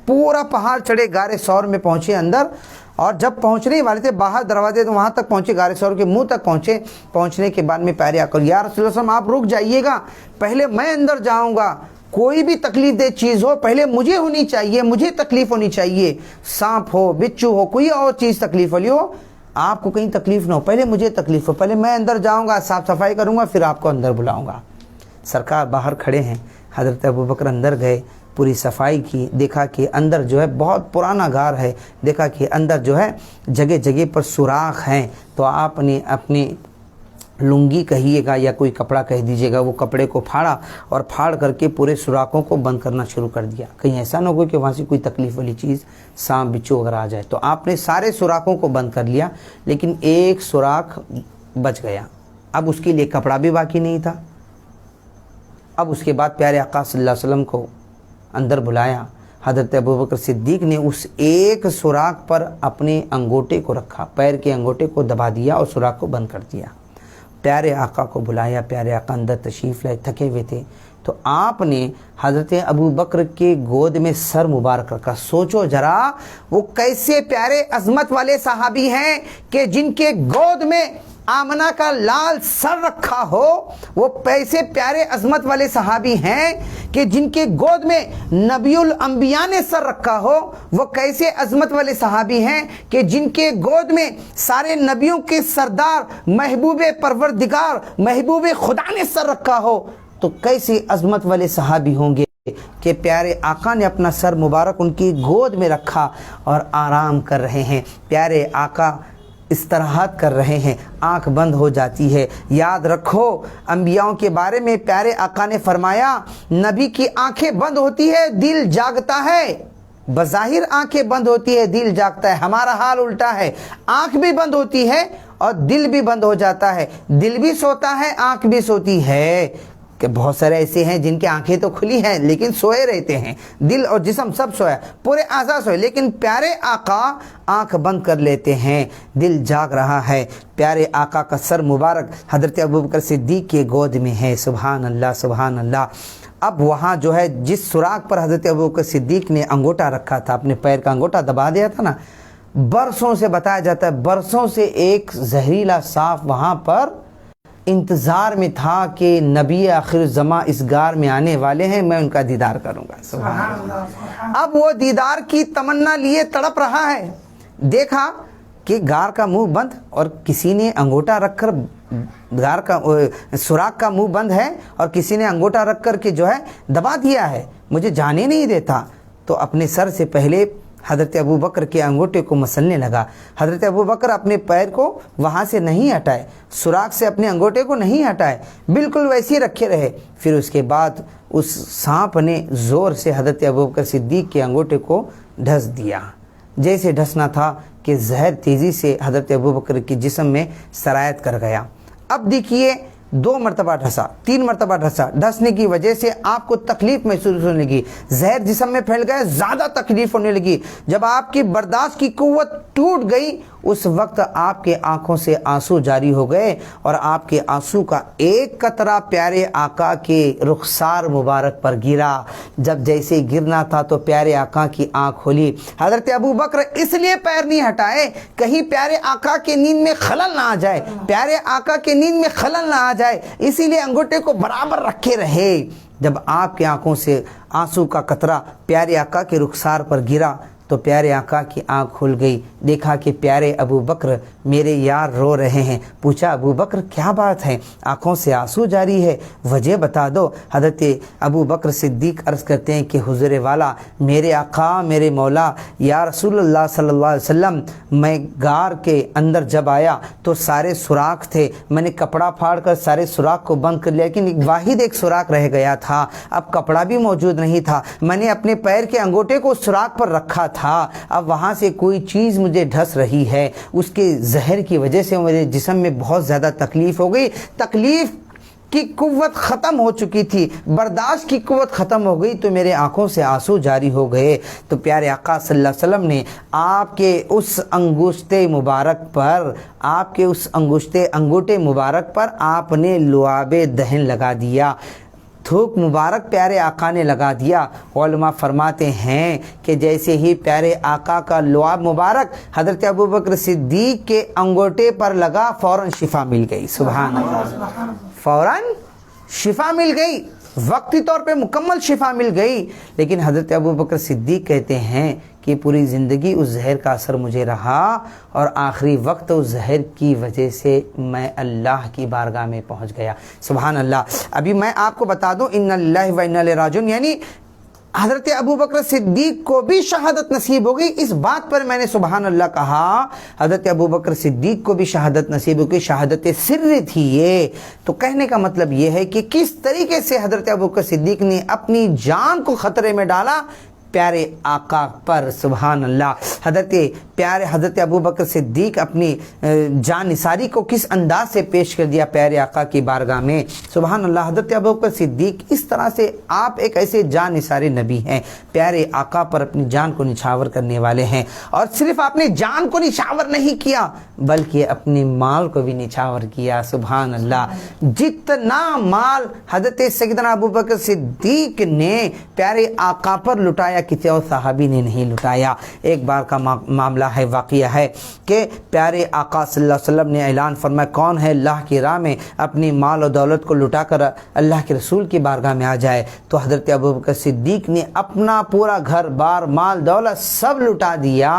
پورا پہاڑ چڑھے، غار ثور میں پہنچے اندر، اور جب پہنچنے والے تھے باہر دروازے تو وہاں تک پہنچے، غار ثور کے منہ تک پہنچے۔ پہنچنے کے بعد میں پیارے آقا، یا رسول اللہ صلی اللہ علیہ وسلم آپ رک جائیے گا، پہلے میں اندر جاؤں گا، کوئی بھی تکلیف دہ چیز ہو پہلے مجھے ہونی چاہیے، مجھے تکلیف ہونی چاہیے، سانپ ہو، بچھو ہو، کوئی اور چیز تکلیف والی ہو، آپ کو کہیں تکلیف نہ ہو، پہلے مجھے تکلیف ہو، پہلے میں اندر جاؤں گا، صاف صفائی کروں گا، پھر آپ کو اندر بلاؤں گا۔ سرکار باہر کھڑے ہیں، حضرت ابوبکر اندر گئے، پوری صفائی کی، دیکھا کہ اندر جو ہے بہت پرانا غار ہے، دیکھا کہ اندر جو ہے جگہ جگہ پر سوراخ ہیں، تو آپ نے اپنی لنگی کہیے گا یا کوئی کپڑا کہہ دیجیے گا، وہ کپڑے کو پھاڑا اور پھاڑ کر کے پورے سوراخوں کو بند کرنا شروع کر دیا، کہیں ایسا نہ ہو کہ وہاں سے کوئی تکلیف والی چیز سانپ بچھو وغیرہ آ جائے۔ تو آپ نے سارے سوراخوں کو بند کر لیا، لیکن ایک سوراخ بچ گیا، اب اس کے لیے کپڑا بھی باقی نہیں تھا۔ اب اس کے بعد پیارے آقا صلی اللہ علیہ وسلم کو اندر بلایا، حضرت ابوبکر صدیق نے اس ایک سوراخ پر اپنے انگوٹے کو رکھا، پیر کے انگوٹے کو دبا دیا اور سوراخ کو بند کر دیا۔ پیارے آقا کو بلایا، پیارے آقا اندر تشریف لائے، تھکے ہوئے تھے، تو آپ نے حضرت ابوبکر کے گود میں سر مبارک رکھا۔ سوچو ذرا وہ کیسے پیارے عظمت والے صحابی ہیں کہ جن کے گود میں آمنہ کا لال سر رکھا ہو، وہ پیسے پیارے عظمت والے صحابی ہیں کہ جن کے گود میں نبی الانبیاء نے سر رکھا ہو، وہ کیسے عظمت والے صحابی ہیں کہ جن کے گود میں سارے نبیوں کے سردار محبوب پروردگار محبوب خدا نے سر رکھا ہو، تو کیسے عظمت والے صحابی ہوں گے کہ پیارے آقا نے اپنا سر مبارک ان کی گود میں رکھا اور آرام کر رہے ہیں۔ پیارے آقا استراحت کر رہے ہیں، آنکھ بند ہو جاتی ہے۔ یاد رکھو انبیاءوں کے بارے میں پیارے آقا نے فرمایا، نبی کی آنکھیں بند ہوتی ہے، دل جاگتا ہے۔ بظاہر آنکھیں بند ہوتی ہے، دل جاگتا ہے، ہمارا حال الٹا ہے، آنکھ بھی بند ہوتی ہے اور دل بھی بند ہو جاتا ہے، دل بھی سوتا ہے، آنکھ بھی سوتی ہے، کہ بہت سارے ایسے ہیں جن کی آنکھیں تو کھلی ہیں لیکن سوئے رہتے ہیں، دل اور جسم سب سویا، پورے اعضاء سوئے، لیکن پیارے آقا آنکھ بند کر لیتے ہیں، دل جاگ رہا ہے۔ پیارے آقا کا سر مبارک حضرت ابوبکر صدیق کے گود میں ہے۔ سبحان اللہ، سبحان اللہ۔ اب وہاں جو ہے جس سوراخ پر حضرت ابوبکر صدیق نے انگوٹا رکھا تھا، اپنے پیر کا انگوٹا دبا دیا تھا نا، برسوں سے بتایا جاتا ہے، برسوں سے ایک زہریلا سانپ وہاں پر انتظار میں تھا کہ نبی آخر الزماں اس غار میں آنے والے ہیں، میں ان کا دیدار کروں گا۔ سبحان اللہ۔ اب وہ دیدار کی تمنا لیے تڑپ رہا ہے، دیکھا کہ غار کا منہ بند اور کسی نے انگوٹا رکھ کر، غار کا سوراخ کا منہ بند ہے اور کسی نے انگوٹا رکھ کر کے جو ہے دبا دیا ہے، مجھے جانے نہیں دیتا، تو اپنے سر سے پہلے حضرت ابوبکر کے انگوٹے کو مسلنے لگا۔ حضرت ابوبکر اپنے پیر کو وہاں سے نہیں ہٹائے، سوراخ سے اپنے انگوٹے کو نہیں ہٹائے، بالکل ویسے ہی رکھے رہے۔ پھر اس کے بعد اس سانپ نے زور سے حضرت ابوبکر صدیق کے انگوٹے کو ڈھس دیا، جیسے ڈھسنا تھا کہ زہر تیزی سے حضرت ابوبکر کے جسم میں سرایت کر گیا۔ اب دیکھیے 2 مرتبہ ڈھسا، 3 مرتبہ ڈھسا، ڈھسنے کی وجہ سے آپ کو تکلیف محسوس ہونے لگی، زہر جسم میں پھیل گیا، زیادہ تکلیف ہونے لگی۔ جب آپ کی برداشت کی قوت ٹوٹ گئی، اس وقت آپ کے آنکھوں سے آنسو جاری ہو گئے اور آپ کے آنسو کا ایک قطرہ پیارے آقا کے رخسار مبارک پر گرا۔ جب جیسے گرنا تھا تو پیارے آقا کی آنکھ کھلی۔ حضرت ابوبکر اس لیے پیر نہیں ہٹائے کہیں پیارے آقا کے نیند میں خلل نہ آ جائے، پیارے آقا کے نیند میں خلل نہ آ جائے، اسی لیے انگوٹے کو برابر رکھے رہے۔ جب آپ کی آنکھوں سے آنسو کا قطرہ پیارے آقا کے رخسار پر گرا تو پیارے آقا کی آنکھ کھل گئی، دیکھا کہ پیارے ابو بکر میرے یار رو رہے ہیں۔ پوچھا ابو بکر کیا بات ہے، آنکھوں سے آنسو جاری ہے، وجہ بتا دو۔ حضرت ابو بکر صدیق عرض کرتے ہیں کہ حضور والا، میرے آقا میرے مولا یا رسول اللہ صلی اللہ علیہ وسلم، میں غار کے اندر جب آیا تو سارے سوراخ تھے، میں نے کپڑا پھاڑ کر سارے سوراخ کو بند کر لیا، لیکن واحد ایک سوراخ رہ گیا تھا، اب کپڑا بھی موجود نہیں تھا، میں نے اپنے پیر کے انگوٹے کو اس سوراخ پر رکھا تھا، اب وہاں سے کوئی چیز مجھے ڈھس رہی ہے، اس کے زہر کی وجہ سے میرے جسم میں بہت زیادہ تکلیف ہو گئی، تکلیف کی قوت ختم ہو چکی تھی، برداشت کی قوت ختم ہو گئی، تو میرے آنکھوں سے آنسو جاری ہو گئے۔ تو پیارے آقا صلی اللہ علیہ وسلم نے آپ کے اس انگشتے مبارک پر، آپ کے اس انگوٹے مبارک پر آپ نے لعاب دہن لگا دیا، تھوک مبارک پیارے آقا نے لگا دیا۔ علماء فرماتے ہیں کہ جیسے ہی پیارے آقا کا لعاب مبارک حضرت ابوبکر صدیق کے انگوٹے پر لگا، فوراً شفا مل گئی۔ سبحان اللہ، فوراً شفا مل گئی، وقتی طور پہ مکمل شفا مل گئی۔ لیکن حضرت ابوبکر صدیق کہتے ہیں کہ پوری زندگی اس زہر کا اثر مجھے رہا، اور آخری وقت اس زہر کی وجہ سے میں اللہ کی بارگاہ میں پہنچ گیا۔ سبحان اللہ۔ ابھی میں آپ کو بتا دوں، ان اللہ و انا الیہ راجعون، یعنی حضرت ابوبکر صدیق کو بھی شہادت نصیب ہو گئی۔ اس بات پر میں نے سبحان اللہ کہا، حضرت ابوبکر صدیق کو بھی شہادت نصیب ہو گئی، شہادت سر تھی یہ۔ تو کہنے کا مطلب یہ ہے کہ کس طریقے سے حضرت ابوبکر صدیق نے اپنی جان کو خطرے میں ڈالا پیارے آقا پر۔ سبحان اللہ۔ حضرت ابوبکر صدیق اپنی جان نثاری کو کس انداز سے پیش کر دیا پیارے آقا کی بارگاہ میں۔ سبحان اللہ۔ حضرت ابوبکر صدیق اس طرح سے، آپ ایک ایسے جان نثارے نبی ہیں، پیارے آقا پر اپنی جان کو نچھاور کرنے والے ہیں، اور صرف آپ نے جان کو نچھاور نہیں کیا بلکہ اپنے مال کو بھی نچھاور کیا۔ سبحان اللہ۔ جتنا مال حضرت سیدنا ابوبکر صدیق نے پیارے آقا پر لٹایا، کسی اور صحابی نے نہیں لٹایا۔ ایک بار کا معاملہ ہے، واقعہ ہے کہ پیارے آقا صلی اللہ علیہ وسلم نے اعلان فرمایا، کون ہے اللہ کی راہ میں اپنی مال و دولت کو لٹا کر اللہ کے رسول کی بارگاہ میں آ جائے؟ تو حضرت ابوبکر صدیق نے اپنا پورا گھر بار، مال دولت سب لٹا دیا،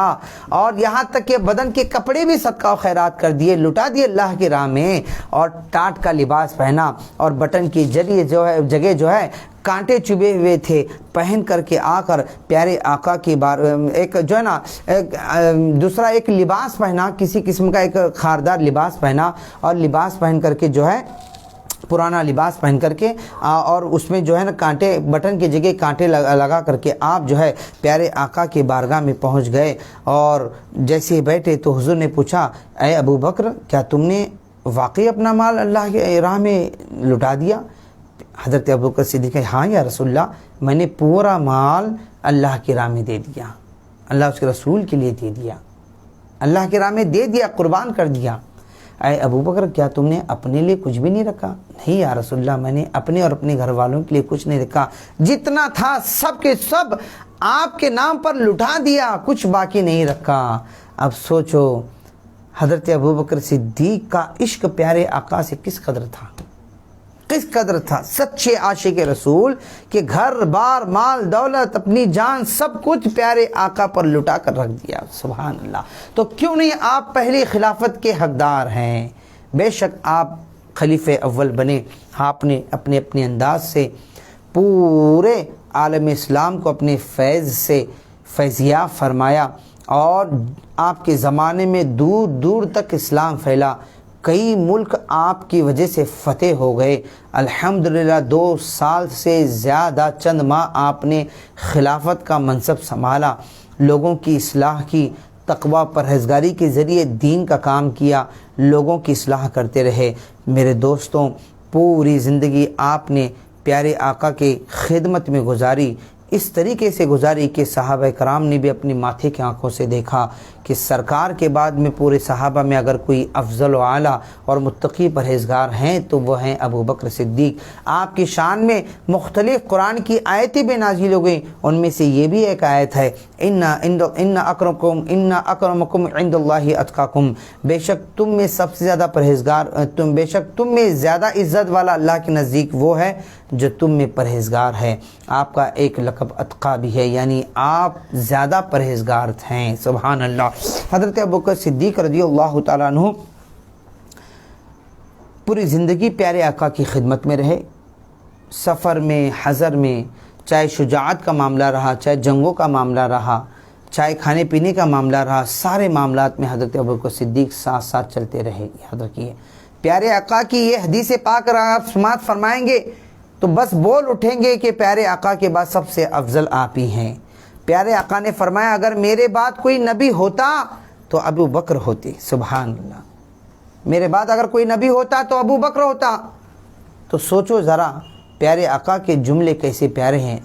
اور یہاں تک کہ بدن کے کپڑے بھی صدقہ و خیرات کر دیے، لٹا دیے اللہ کی راہ میں، اور ٹاٹ کا لباس پہنا، اور بٹن کی جگہ جو ہے کانٹے چبھے ہوئے تھے، پہن کر کے آ کر پیارے آقا کی ایک جو ہے نا دوسرا ایک لباس پہنا، کسی قسم کا ایک خاردار لباس پہنا، اور لباس پہن کر کے جو ہے پرانا لباس پہن کر کے، اور اس میں جو ہے نا کانٹے، بٹن کی جگہ کانٹے لگا کر کے آپ جو ہے پیارے آقا کی بارگاہ میں پہنچ گئے، اور جیسے ہی بیٹھے تو حضور نے پوچھا، اے ابو بکر کیا تم نے واقعی اپنا مال اللہ کی راہ میں لٹا دیا؟ حضرت ابوبکر صدیق کہ ہاں یا رسول اللہ، میں نے پورا مال اللہ کی راہ میں دے دیا، اللہ اس کے رسول کے لیے دے دیا، اللہ کی راہ میں دے دیا، قربان کر دیا۔ اے ابوبکر کیا تم نے اپنے لیے کچھ بھی نہیں رکھا؟ نہیں یا رسول اللہ، میں نے اپنے اور اپنے گھر والوں کے لیے کچھ نہیں رکھا، جتنا تھا سب کے سب آپ کے نام پر لٹا دیا، کچھ باقی نہیں رکھا۔ اب سوچو حضرت ابوبکر صدیق کا عشق پیارے آقا سے کس قدر تھا، کس قدر تھا، سچے عاشق رسول کہ گھر بار، مال دولت، اپنی جان، سب کچھ پیارے آقا پر لٹا کر رکھ دیا۔ سبحان اللہ۔ تو کیوں نہیں آپ پہلی خلافت کے حقدار ہیں؟ بے شک آپ خلیفہ اول بنے، آپ نے اپنے اپنے انداز سے پورے عالم اسلام کو اپنے فیض سے فیضیاب فرمایا، اور آپ کے زمانے میں دور دور تک اسلام پھیلا، کئی ملک آپ کی وجہ سے فتح ہو گئے۔ الحمدللہ 2 سال سے زیادہ چند ماہ آپ نے خلافت کا منصب سنبھالا، لوگوں کی اصلاح کی، تقوی پرہیزگاری کے ذریعے دین کا کام کیا، لوگوں کی اصلاح کرتے رہے۔ میرے دوستوں، پوری زندگی آپ نے پیارے آقا کی خدمت میں گزاری، اس طریقے سے گزاری کہ صحابہ کرام نے بھی اپنی ماتھے کی آنکھوں سے دیکھا کہ سرکار کے بعد میں پورے صحابہ میں اگر کوئی افضل و اعلیٰ اور متقی پرہیزگار ہیں تو وہ ہیں ابو بکر صدیق۔ آپ کی شان میں مختلف قرآن کی آیتیں بھی نازل ہو گئیں، ان میں سے یہ بھی ایک آیت ہے، ان اکرمکم عند اللہ اتقاکم، بے شک تم میں سب سے زیادہ پرہیزگار، بے شک تم میں زیادہ عزت والا اللہ کے نزدیک وہ ہے جو تم میں پرہیزگار ہے۔ آپ کا ایک لقب اتقا بھی ہے، یعنی آپ زیادہ پرہیزگار ہیں۔ سبحان اللہ۔ حضرت ابوبکر صدیق رضی اللہ تعالیٰ عنہ پوری زندگی پیارے آقا کی خدمت میں رہے، سفر میں، حضر میں، چاہے شجاعت کا معاملہ رہا، چاہے جنگوں کا معاملہ رہا، چاہے کھانے پینے کا معاملہ رہا، سارے معاملات میں حضرت ابوبکر صدیق ساتھ ساتھ چلتے رہے۔ یاد رکھیے پیارے آقا کی یہ حدیث پاک آپ سماعت فرمائیں گے تو بس بول اٹھیں گے کہ پیارے آقا کے بعد سب سے افضل آپ ہی ہیں۔ پیارے آقا نے فرمایا اگر میرے بعد کوئی نبی ہوتا تو ابو بکر ہوتے۔ سبحان اللہ، میرے بعد اگر کوئی نبی ہوتا تو ابو بکر ہوتا۔ تو سوچو ذرا پیارے آقا کے جملے کیسے پیارے ہیں۔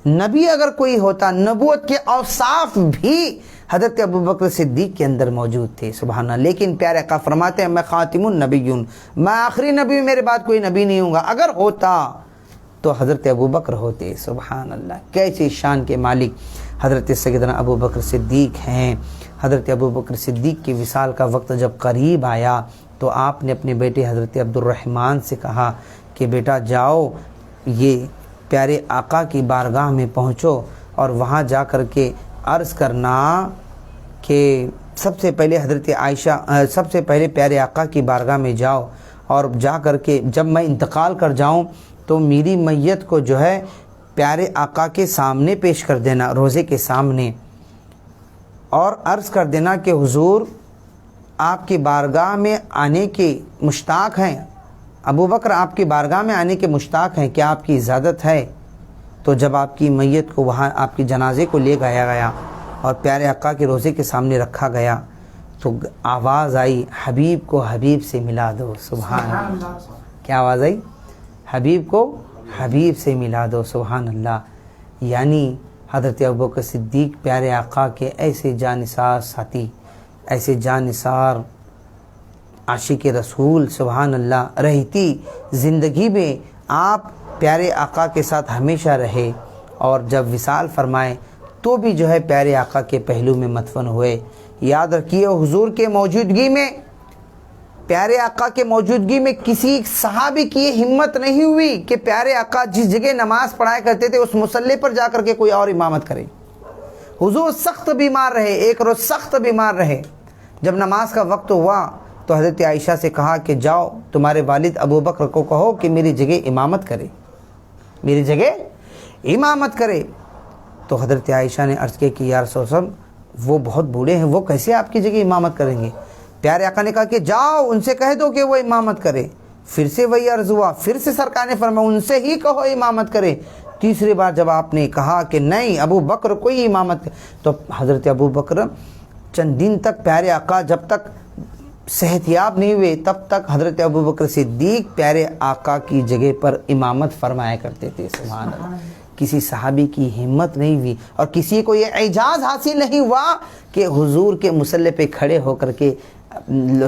نبی اگر کوئی ہوتا، نبوت کے اوصاف بھی حضرت ابوبکر صدیق کے اندر موجود تھے۔ سبحان اللہ۔ لیکن پیارے آقا فرماتے ہیں میں خاتم النبیون، میں آخری نبی، میرے بعد کوئی نبی نہیں ہوں گا، اگر ہوتا تو حضرت ابوبکر ہوتے۔ سبحان اللہ، کیسی شان کے مالک حضرت سیدنا ابوبکر صدیق ہیں۔ حضرت ابوبکر صدیق کے وصال کا وقت جب قریب آیا تو آپ نے اپنے بیٹے حضرت عبد الرحمن سے کہا کہ بیٹا جاؤ، یہ پیارے آقا کی بارگاہ میں پہنچو اور وہاں جا کر کے عرض کرنا کہ سب سے پہلے پیارے آقا کی بارگاہ میں جاؤ اور جا کر کے جب میں انتقال کر جاؤں تو میری میت کو جو ہے پیارے آقا کے سامنے پیش کر دینا، روزے کے سامنے، اور عرض کر دینا کہ حضور آپ کی بارگاہ میں آنے کے مشتاق ہیں، ابو بکر آپ کی بارگاہ میں آنے کے مشتاق ہیں، کیا آپ کی اجازت ہے؟ تو جب آپ کی میت کو وہاں آپ کی جنازے کو لے گیا گیا اور پیارے آقا کے روزے کے سامنے رکھا گیا تو آواز آئی حبیب کو حبیب سے ملا دو۔ سبحان اللہ، کیا آواز آئی؟ حبیب کو حبیب سے ملا دو۔ سبحان اللہ، یعنی حضرت ابوبکر صدیق پیارے آقا کے ایسے جانثار ساتھی، ایسے جانثار عاشق رسول، سبحان اللہ، رہتی زندگی میں آپ پیارے آقا کے ساتھ ہمیشہ رہے اور جب وصال فرمائے تو بھی جو ہے پیارے آقا کے پہلو میں مدفن ہوئے۔ یاد رکھیے حضور کے موجودگی میں، پیارے آقا کے موجودگی میں کسی صحابی کی یہ ہمت نہیں ہوئی کہ پیارے آقا جس جگہ نماز پڑھایا کرتے تھے اس مصلی پر جا کر کے کوئی اور امامت کرے۔ حضور سخت بیمار رہے، ایک روز سخت بیمار رہے، جب نماز کا وقت ہوا تو حضرت عائشہ سے کہا کہ جاؤ تمہارے والد ابو بکر کو کہو کہ میری جگہ امامت کرے، میری جگہ امامت کرے۔ تو حضرت عائشہ نے عرض کیا کہ یا رسول اللہ وہ بہت بوڑھے ہیں، وہ کیسے آپ کی جگہ امامت کریں گے؟ پیارے آقا نے کہا کہ جاؤ ان سے کہہ دو کہ وہ امامت کرے۔ پھر سے وہی عرض ہوا، پھر سے سرکار نے فرمایا ان سے ہی کہو امامت کرے۔ تیسری بار جب آپ نے کہا کہ نہیں ابو بکر کوئی امامت کرے تو حضرت ابو بکر چند دن تک پیارے آقا جب تک صحتیاب نہیں ہوئے تب تک حضرت ابوبکر صدیق پیارے آقا کی جگہ پر امامت فرمایا کرتے تھے۔ سبحان اللہ، کسی صحابی کی ہمت نہیں ہوئی اور کسی کو یہ اعجاز حاصل نہیں ہوا کہ حضور کے مصلی پہ کھڑے ہو کر کے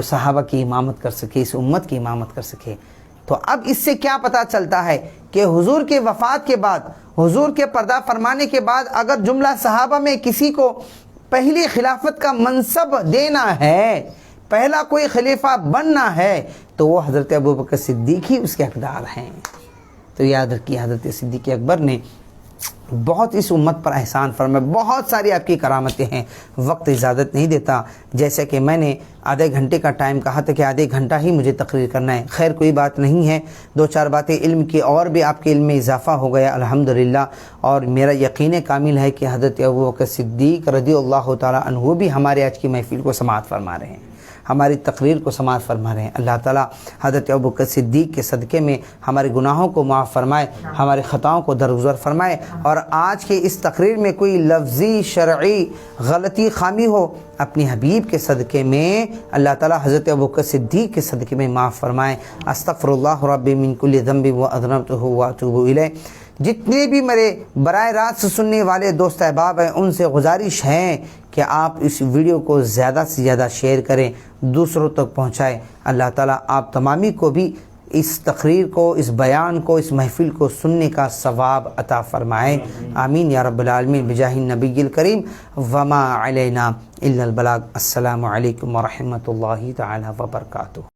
صحابہ کی امامت کر سکے، اس امت کی امامت کر سکے۔ تو اب اس سے کیا پتہ چلتا ہے کہ حضور کے وفات کے بعد، حضور کے پردہ فرمانے کے بعد اگر جملہ صحابہ میں کسی کو پہلی خلافت کا منصب دینا ہے، پہلا کوئی خلیفہ بننا ہے تو وہ حضرت ابوبکر صدیق ہی اس کے حقدار ہیں۔ تو یاد رکھیے حضرت صدیق اکبر نے بہت اس امت پر احسان فرمایا، بہت ساری آپ کی کرامتیں ہیں، وقت اجازت نہیں دیتا، جیسے کہ میں نے آدھے گھنٹے کا ٹائم کہا تھا کہ آدھے گھنٹہ ہی مجھے تقریر کرنا ہے۔ خیر کوئی بات نہیں ہے، دو چار باتیں علم کی اور بھی آپ کے علم میں اضافہ ہو گیا الحمدللہ، اور میرا یقین کامل ہے کہ حضرت ابوبکر صدیق رضی اللہ تعالیٰ عنہ بھی ہمارے آج کی محفل کو سماعت فرما رہے ہیں، ہماری تقریر کو سماعت فرما رہے ہیں۔ اللہ تعالیٰ حضرت ابوبکر صدیق کے صدقے میں ہمارے گناہوں کو معاف فرمائے، ہمارے خطاؤں کو درگزر فرمائے، اور آج کے اس تقریر میں کوئی لفظی شرعی غلطی خامی ہو اپنی حبیب کے صدقے میں اللہ تعالیٰ حضرت ابوبکر صدیق کے صدقے میں معاف فرمائے۔ استغفر اللہ ربی من کل ذنب واذنبتہ واتوب الیہ۔ جتنے بھی میرے براہ راست سننے والے دوست احباب ہیں ان سے گزارش ہے کہ آپ اس ویڈیو کو زیادہ سے زیادہ شیئر کریں، دوسروں تک پہنچائیں۔ اللہ تعالیٰ آپ تمامی کو بھی اس تقریر کو، اس بیان کو، اس محفل کو سننے کا ثواب عطا فرمائے، آمین یا رب العالمین بجاہ النبی الکریم۔ وما علینا الا البلاغ۔ السلام علیکم ورحمۃ اللہ تعالی وبرکاتہ۔